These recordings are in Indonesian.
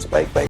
sebaik-baik.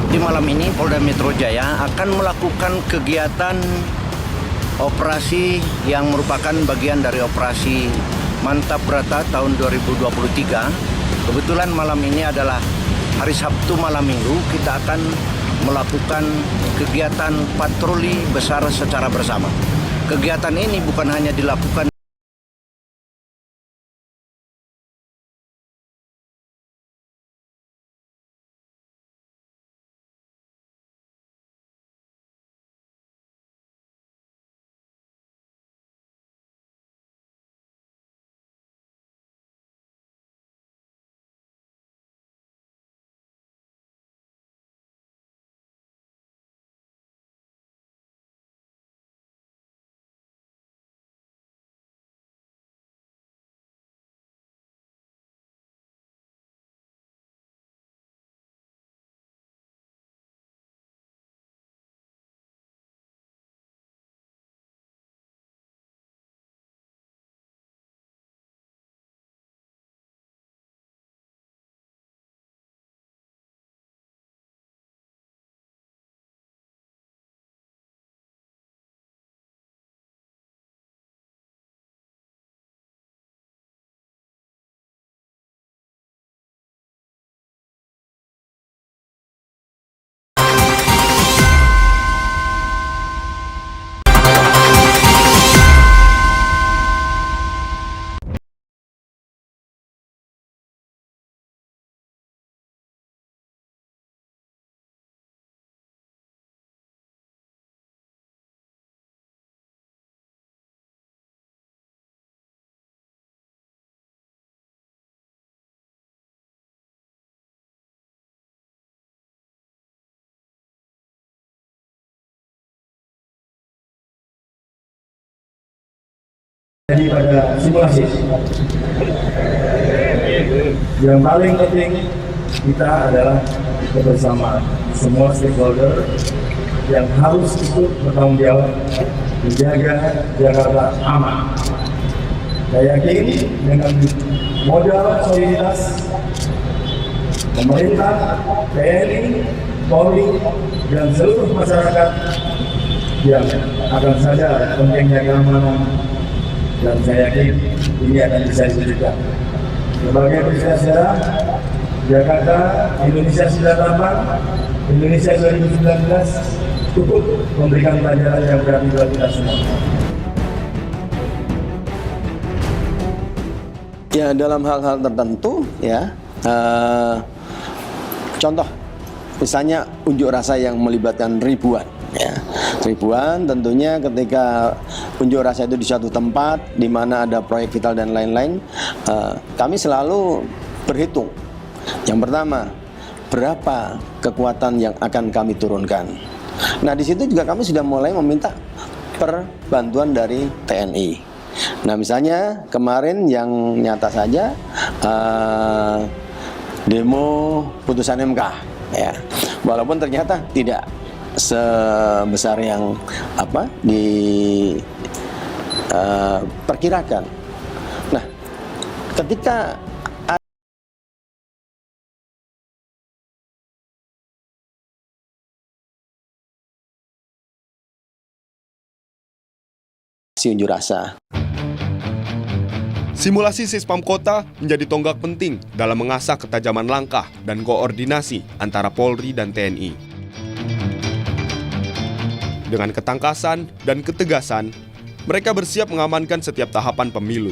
Di malam ini Polda Metro Jaya akan melakukan kegiatan operasi yang merupakan bagian dari operasi Mantap Brata tahun 2023. Kebetulan malam ini adalah hari Sabtu malam minggu, kita akan melakukan kegiatan patroli besar secara bersama. Kegiatan ini bukan hanya dilakukan pada simulasi. Yang paling penting kita adalah bersama semua stakeholder yang harus ikut bertanggung jawab menjaga Jakarta aman. Saya yakin dengan modal soliditas pemerintah, TNI, Polri, dan seluruh masyarakat yang akan sadar pentingnya keamanan, dan saya yakin ini akan bisa diwujudkan. Sebagai presiden Jakarta, Indonesia sudah tampak, Indonesia 2019 cukup memberikan pelajaran yang berarti buat kita semua. Ya, dalam hal-hal tertentu ya, contoh misalnya unjuk rasa yang melibatkan ribuan ya. Ribuan tentunya ketika unjuk rasa itu di suatu tempat di mana ada proyek vital dan lain-lain, kami selalu berhitung. Yang pertama, berapa kekuatan yang akan kami turunkan. Nah, di situ juga kami sudah mulai meminta perbantuan dari TNI. Nah, misalnya kemarin yang nyata saja demo putusan MK ya. Walaupun ternyata tidak sebesar yang diperkirakan. Nah, ketika si unjuk rasa. Simulasi Sispam Kota menjadi tonggak penting dalam mengasah ketajaman langkah dan koordinasi antara Polri dan TNI. Dengan ketangkasan dan ketegasan, mereka bersiap mengamankan setiap tahapan pemilu,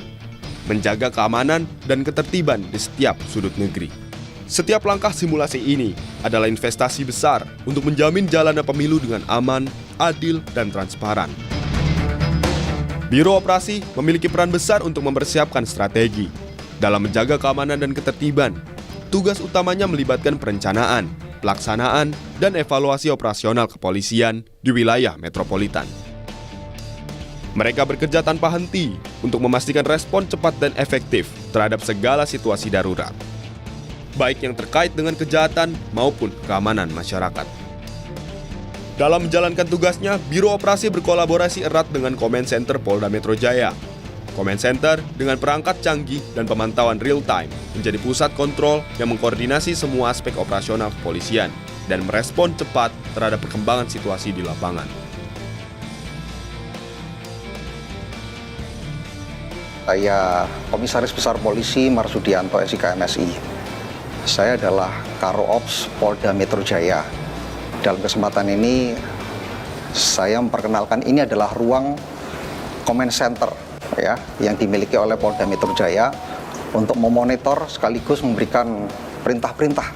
menjaga keamanan dan ketertiban di setiap sudut negeri. Setiap langkah simulasi ini adalah investasi besar untuk menjamin jalannya pemilu dengan aman, adil, dan transparan. Biro Operasi memiliki peran besar untuk mempersiapkan strategi. Dalam menjaga keamanan dan ketertiban, tugas utamanya melibatkan perencanaan, pelaksanaan, dan evaluasi operasional kepolisian di wilayah metropolitan. Mereka bekerja tanpa henti untuk memastikan respon cepat dan efektif terhadap segala situasi darurat, baik yang terkait dengan kejahatan maupun keamanan masyarakat. Dalam menjalankan tugasnya, Biro Operasi berkolaborasi erat dengan Command Center Polda Metro Jaya. Command Center dengan perangkat canggih dan pemantauan real-time menjadi pusat kontrol yang mengkoordinasi semua aspek operasional kepolisian dan merespon cepat terhadap perkembangan situasi di lapangan. Saya Komisaris Besar Polisi Marsudianto SIK MSI. Saya adalah Karo Ops Polda Metro Jaya. Dalam kesempatan ini, saya memperkenalkan ini adalah ruang Command Center ya, yang dimiliki oleh Polda Metro Jaya untuk memonitor sekaligus memberikan perintah-perintah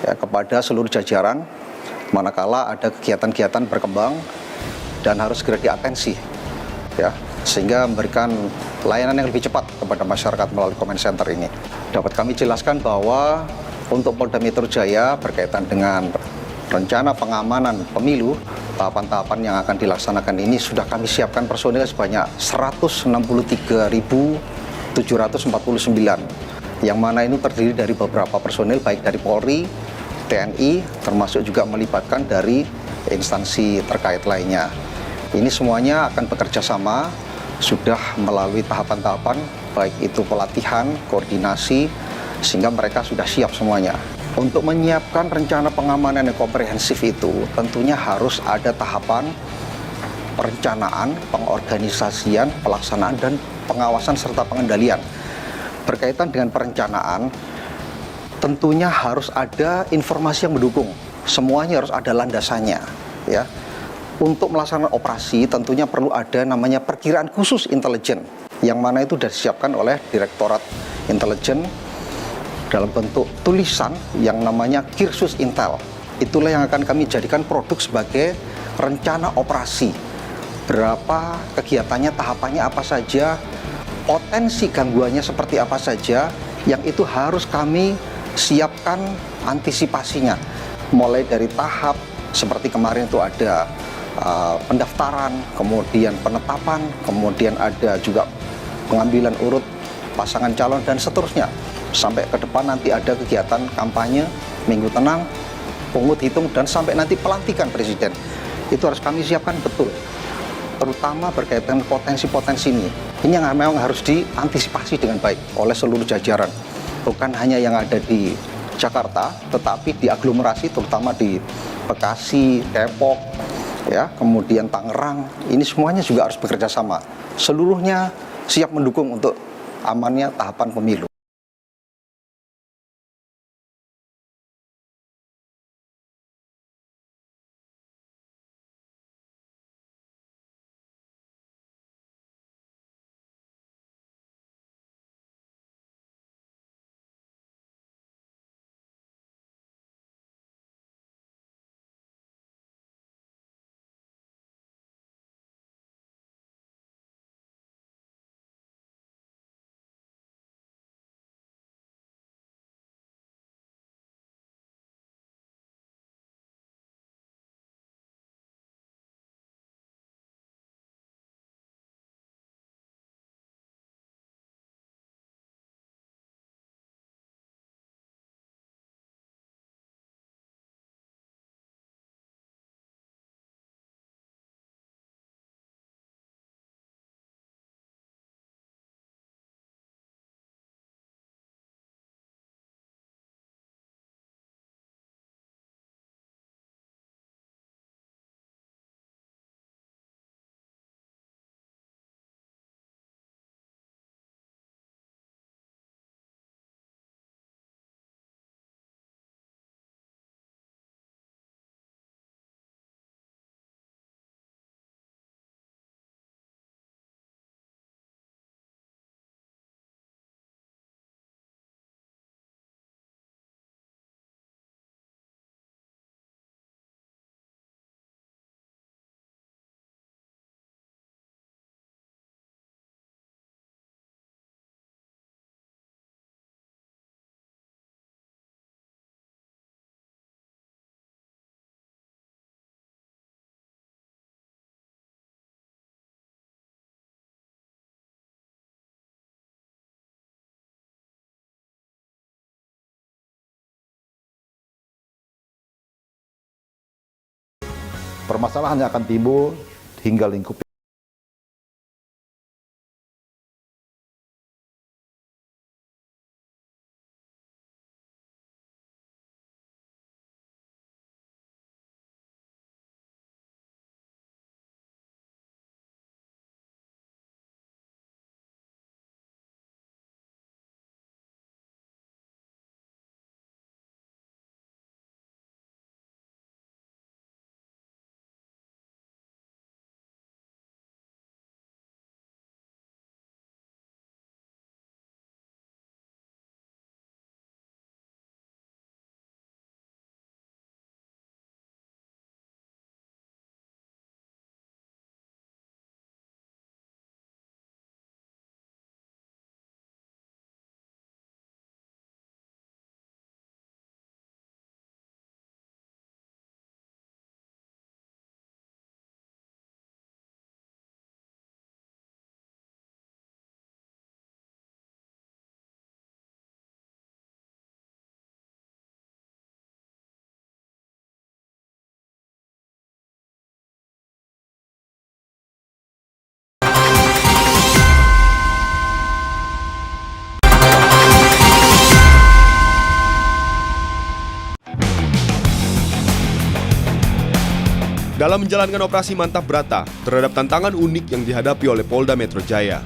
ya, kepada seluruh jajaran manakala ada kegiatan-kegiatan berkembang dan harus segera diatensi ya, sehingga memberikan layanan yang lebih cepat kepada masyarakat melalui Command Center ini. Dapat kami jelaskan bahwa untuk Polda Metro Jaya berkaitan dengan rencana pengamanan pemilu, tahapan-tahapan yang akan dilaksanakan ini sudah kami siapkan personil sebanyak 163.749, yang mana itu terdiri dari beberapa personil baik dari Polri, TNI, termasuk juga melibatkan dari instansi terkait lainnya. Ini semuanya akan bekerja sama, sudah melalui tahapan-tahapan, baik itu pelatihan, koordinasi, sehingga mereka sudah siap semuanya. Untuk menyiapkan rencana pengamanan yang komprehensif itu, tentunya harus ada tahapan perencanaan, pengorganisasian, pelaksanaan, dan pengawasan serta pengendalian. Berkaitan dengan perencanaan, tentunya harus ada informasi yang mendukung. Semuanya harus ada landasannya, ya. Untuk melaksanakan operasi, tentunya perlu ada namanya perkiraan khusus intelijen, yang mana itu sudah disiapkan oleh Direktorat Intelijen dalam bentuk tulisan yang namanya Kirsus Intel. Itulah yang akan kami jadikan produk sebagai rencana operasi. Berapa kegiatannya, tahapannya apa saja, potensi gangguannya seperti apa saja, yang itu harus kami siapkan antisipasinya. Mulai dari tahap seperti kemarin itu ada pendaftaran, kemudian penetapan, kemudian ada juga pengambilan urut pasangan calon dan seterusnya. Sampai ke depan nanti ada kegiatan kampanye, Minggu Tenang, pungut hitung, dan sampai nanti pelantikan presiden. Itu harus kami siapkan betul, terutama berkaitan potensi-potensi ini. Ini yang memang harus diantisipasi dengan baik oleh seluruh jajaran. Bukan hanya yang ada di Jakarta, tetapi di aglomerasi, terutama di Bekasi, Depok, ya, kemudian Tangerang. Ini semuanya juga harus bekerja sama. Seluruhnya siap mendukung untuk amannya tahapan pemilu. permasalahannya akan timbul hingga lingkup. Dalam menjalankan operasi Mantap Brata terhadap tantangan unik yang dihadapi oleh Polda Metro Jaya,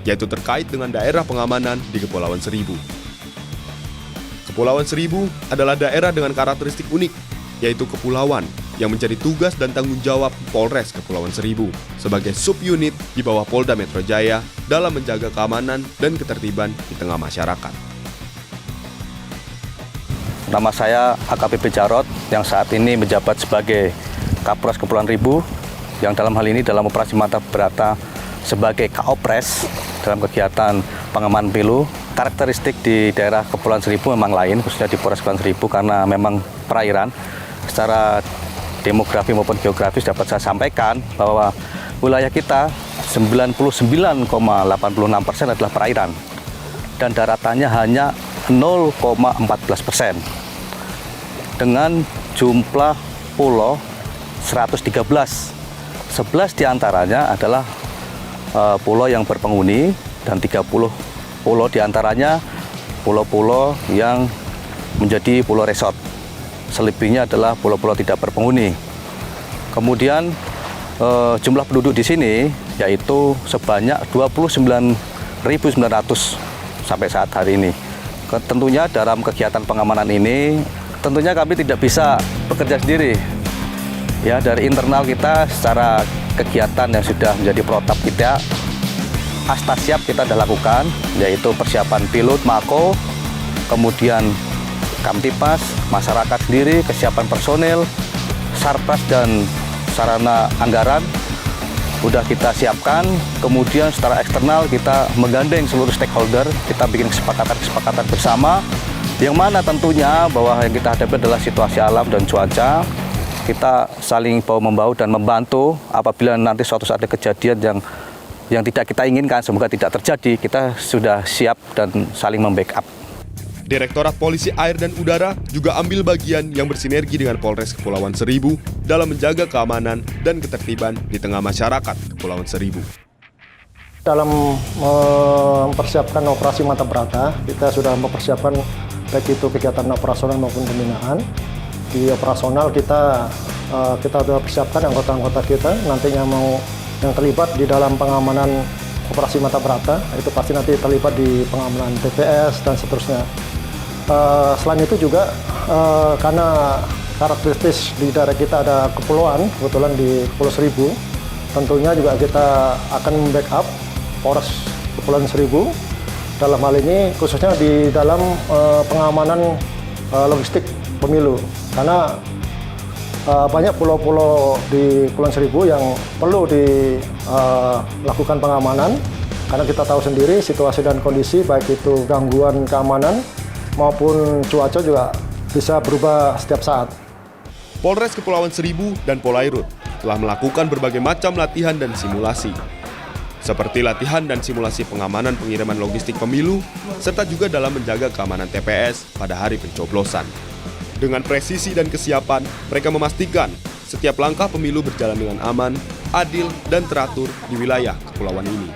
yaitu terkait dengan daerah pengamanan di Kepulauan Seribu. Kepulauan Seribu adalah daerah dengan karakteristik unik, yaitu kepulauan yang menjadi tugas dan tanggung jawab Polres Kepulauan Seribu sebagai subunit di bawah Polda Metro Jaya dalam menjaga keamanan dan ketertiban di tengah masyarakat. Nama saya AKBP Jarot yang saat ini menjabat sebagai Kapolres Kepulauan Seribu yang dalam hal ini dalam operasi Mantap Brata sebagai Kaopres dalam kegiatan pengamanan pemilu. Karakteristik di daerah Kepulauan Seribu memang lain, khususnya di Polres Kepulauan Seribu karena memang perairan. Secara demografi maupun geografis dapat saya sampaikan bahwa wilayah kita 99,86% adalah perairan dan daratannya hanya 0,14%. Dengan jumlah pulau 113, 11 diantaranya adalah pulau yang berpenghuni dan 30 pulau diantaranya pulau-pulau yang menjadi pulau resort. Selebihnya adalah pulau-pulau tidak berpenghuni. Kemudian jumlah penduduk di sini yaitu sebanyak 29.900 sampai saat hari ini. Tentunya dalam kegiatan pengamanan ini tentunya kami tidak bisa bekerja sendiri. Ya, dari internal kita secara kegiatan yang sudah menjadi protap kita, Astasiap kita sudah lakukan, yaitu persiapan pilot, mako, kemudian Kamtipas, masyarakat sendiri, kesiapan personel, sarpras dan sarana anggaran sudah kita siapkan. Kemudian secara eksternal kita menggandeng seluruh stakeholder, kita bikin kesepakatan bersama, yang mana tentunya bahwa yang kita hadapi adalah situasi alam dan cuaca. Kita saling bahu-membahu dan membantu apabila nanti suatu saat ada kejadian yang tidak kita inginkan, semoga tidak terjadi, kita sudah siap dan saling membackup. Direktorat Polisi Air dan Udara juga ambil bagian yang bersinergi dengan Polres Kepulauan Seribu dalam menjaga keamanan dan ketertiban di tengah masyarakat Kepulauan Seribu. Dalam mempersiapkan operasi Mantap Brata, kita sudah mempersiapkan baik itu kegiatan operasional maupun pembinaan. Di operasional kita sudah persiapkan anggota-anggota kita nantinya mau yang terlibat di dalam pengamanan operasi Mantap Brata, itu pasti nanti terlibat di pengamanan TPS dan seterusnya. Selain itu juga karena karakteristik di daerah kita ada kepulauan, kebetulan di Kepulauan Seribu, tentunya juga kita akan membackup Polres Kepulauan Seribu dalam hal ini khususnya di dalam pengamanan logistik pemilu, karena banyak pulau-pulau di Kepulauan Seribu yang perlu dilakukan pengamanan, karena kita tahu sendiri situasi dan kondisi baik itu gangguan keamanan maupun cuaca juga bisa berubah setiap saat. Polres Kepulauan Seribu dan Polairut telah melakukan berbagai macam latihan dan simulasi, seperti latihan dan simulasi pengamanan pengiriman logistik pemilu, serta juga dalam menjaga keamanan TPS pada hari pencoblosan. Dengan presisi dan kesiapan, mereka memastikan setiap langkah pemilu berjalan dengan aman, adil, dan teratur di wilayah kepulauan ini.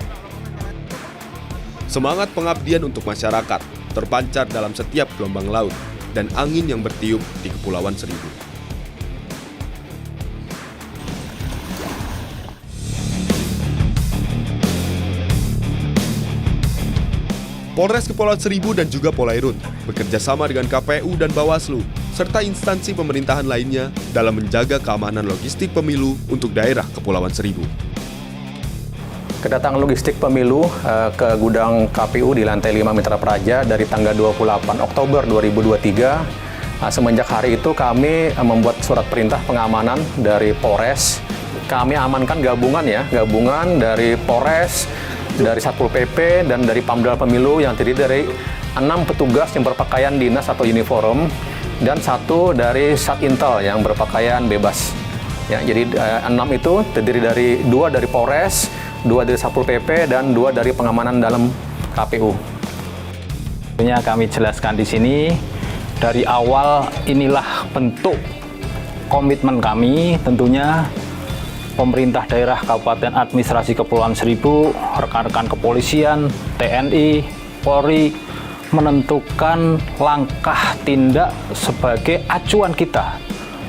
Semangat pengabdian untuk masyarakat terpancar dalam setiap gelombang laut dan angin yang bertiup di Kepulauan Seribu. Polres Kepulauan Seribu dan juga Polairut bekerja sama dengan KPU dan Bawaslu serta instansi pemerintahan lainnya dalam menjaga keamanan logistik pemilu untuk daerah Kepulauan Seribu. Kedatangan logistik pemilu ke gudang KPU di lantai 5 Mitra Praja dari tanggal 28 Oktober 2023. Semenjak hari itu kami membuat surat perintah pengamanan dari Polres. Kami amankan gabungan dari Polres, dari Satpol PP, dan dari Pamdal Pemilu yang terdiri dari 6 petugas yang berpakaian dinas atau uniform dan 1 dari Satintel yang berpakaian bebas. Ya, jadi 6 itu terdiri dari 2 dari Polres, 2 dari Satpol PP, dan 2 dari pengamanan dalam KPU. Tentunya kami jelaskan di sini, dari awal inilah bentuk komitmen kami, tentunya pemerintah daerah Kabupaten Administrasi Kepulauan Seribu, rekan-rekan kepolisian, TNI, Polri, menentukan langkah tindak sebagai acuan kita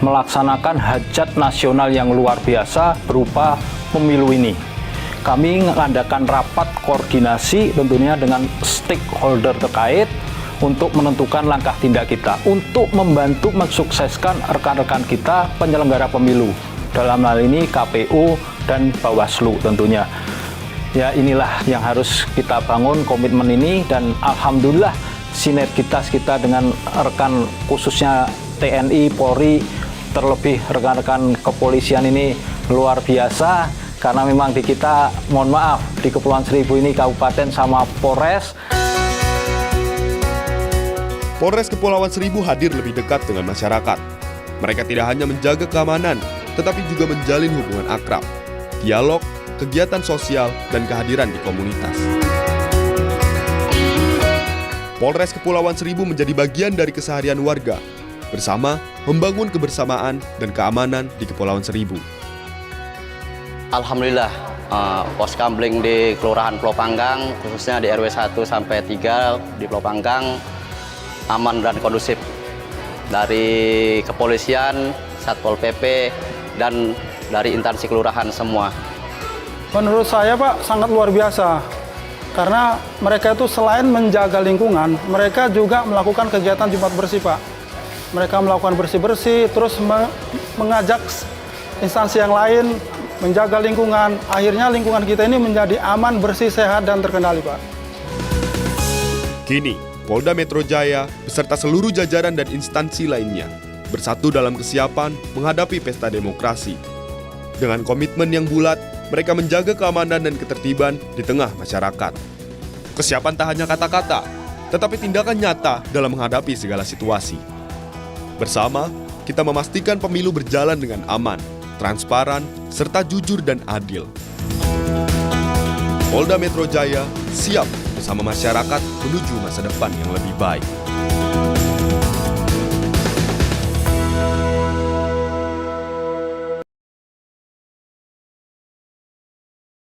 melaksanakan hajat nasional yang luar biasa berupa pemilu ini. Kami mengadakan rapat koordinasi tentunya dengan stakeholder terkait untuk menentukan langkah tindak kita untuk membantu mensukseskan rekan-rekan kita penyelenggara pemilu. Dalam hal ini KPU dan Bawaslu tentunya. Ya, inilah yang harus kita bangun komitmen ini, dan alhamdulillah sinergitas kita dengan rekan khususnya TNI, Polri, terlebih rekan-rekan kepolisian ini luar biasa, karena memang di kita, mohon maaf, di Kepulauan Seribu ini kabupaten sama Polres. Polres Kepulauan Seribu hadir lebih dekat dengan masyarakat. Mereka tidak hanya menjaga keamanan, tetapi juga menjalin hubungan akrab, dialog, kegiatan sosial, dan kehadiran di komunitas. Polres Kepulauan Seribu menjadi bagian dari keseharian warga, bersama membangun kebersamaan dan keamanan di Kepulauan Seribu. Alhamdulillah, pos kamling di Kelurahan Pulau Panggang, khususnya di RW 1 sampai 3 di Pulau Panggang, aman dan kondusif. Dari kepolisian, Satpol PP, dan dari instansi kelurahan semua. Menurut saya Pak, sangat luar biasa. Karena mereka itu selain menjaga lingkungan, mereka juga melakukan kegiatan Jumat Bersih Pak. Mereka melakukan bersih-bersih, terus mengajak instansi yang lain menjaga lingkungan. Akhirnya lingkungan kita ini menjadi aman, bersih, sehat, dan terkendali Pak. Kini, Polda Metro Jaya beserta seluruh jajaran dan instansi lainnya bersatu dalam kesiapan menghadapi pesta demokrasi. Dengan komitmen yang bulat, mereka menjaga keamanan dan ketertiban di tengah masyarakat. Kesiapan tak hanya kata-kata, tetapi tindakan nyata dalam menghadapi segala situasi. Bersama, kita memastikan pemilu berjalan dengan aman, transparan, serta jujur dan adil. Polda Metro Jaya siap bersama masyarakat menuju masa depan yang lebih baik.